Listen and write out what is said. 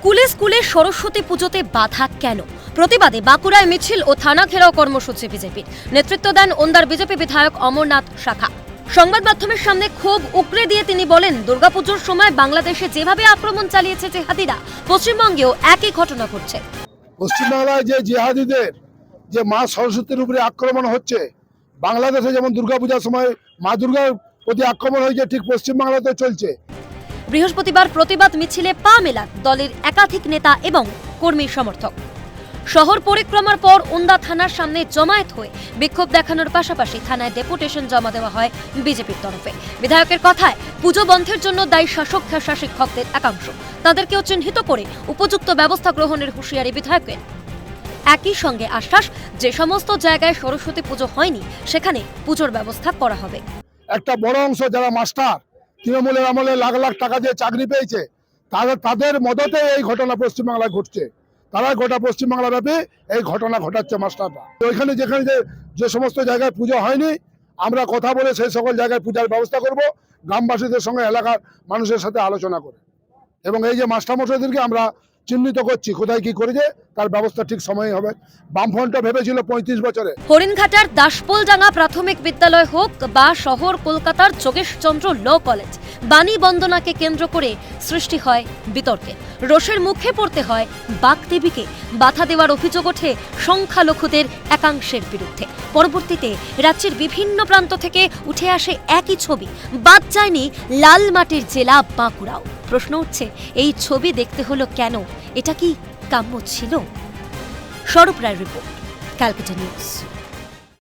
স্কুলে স্কুলে সরস্বতী পুজোতে বাধা কেন? প্রতিবাদে বাঁকুড়ায় মিছিল ও থানা ঘেরাও কর্মসূচি বিজেপির। নেতৃত্ব দেন ওন্দার বিজেপি বিধায়ক অমরনাথ শাখা। সংবাদ মাধ্যমের সামনে ক্ষোভ উগরে দিয়ে তিনি বলেন, দুর্গাপুজোর সময় বাংলাদেশে যেভাবে আক্রমণ চালিয়েছে জিহাদিরা, পশ্চিমবঙ্গেও একই ঘটনা ঘটছে। পশ্চিমবাংলায় যে জিহাদিদের যে মা সরস্বতীর উপরে আক্রমণ হচ্ছে, বাংলাদেশে যেমন দুর্গাপূজার সময় মা দুর্গার প্রতি আক্রমণ হয়েছে, ঠিক পশ্চিমবাংলাতেও চলছে। বৃহস্পতিবার প্রতিবাদ মিছিলে পা মেলান দলের একাধিক নেতা এবং কর্মী সমর্থক। শহর পরিক্রমার পর ওন্দা থানার সামনে জমায়েত হয়ে বিক্ষোভ দেখানোর পাশাপাশি থানায় ডেপুটেশন জমা দেওয়া হয় বিজেপির তরফে। বিধায়কের কথায়, পুজো বন্ধের জন্য দায়ী শাসক খেসা শিক্ষকদের একাংশ। তাদেরকেও চিহ্নিত করে উপযুক্ত ব্যবস্থা গ্রহণের হুঁশিয়ারি বিধায়কের। একই সঙ্গে আশ্বাস, যে সমস্ত জায়গায় সরস্বতী পুজো হয়নি সেখানে পুজোর ব্যবস্থা করা হবে। একটা বড় অংশ যারা মাস্টার তৃণমূলের আমলে লাখ লাখ টাকা দিয়ে চাকরি পেয়েছে, তাদের মদতে এই ঘটনা পশ্চিমবাংলায় ঘটছে। তারা গোটা পশ্চিমবাংলা ব্যাপী এই ঘটনা ঘটাচ্ছে মাস্টাররা। ওইখানে যেখানে যে সমস্ত জায়গায় পুজো হয়নি, আমরা কথা বলে সেই সকল জায়গায় পূজার ব্যবস্থা করব, গ্রামবাসীদের সঙ্গে এলাকার মানুষের সাথে আলোচনা করে। এবং এই যে মাস্টারমশাইদেরকে আমরা চিহ্নিত করছি, কোথায় কি করেছে তার ব্যবস্থা ঠিক সময়ে হবে। বামফ্রন্টটা ভেবেছিল 35 বছরে। হরিণঘাটার দাসপোলডাঙ্গা প্রাথমিক বিদ্যালয় হোক বা শহর কলকাতার যোগেশচন্দ্র ল কলেজ, বাণী বন্দনাকে কেন্দ্র করে সৃষ্টি হয় বিতর্কে। রোষের মুখে পড়তে হয় বাগদেবীকে। বাধা দেওয়ার অভিযোগ ওঠে সংখ্যালঘুদের একাংশের বিরুদ্ধে। পরবর্তীতে রাজ্যের বিভিন্ন প্রান্ত থেকে উঠে আসে একই ছবি। বাদ যায়নি লাল মাটির জেলা বাঁকুড়াও। প্রশ্ন উঠছে, এই ছবি দেখতে হলো কেন? এটা কি কাম্য ছিল? স্বরূপ রায়ের রিপোর্ট, ক্যালকাটা নিউজ।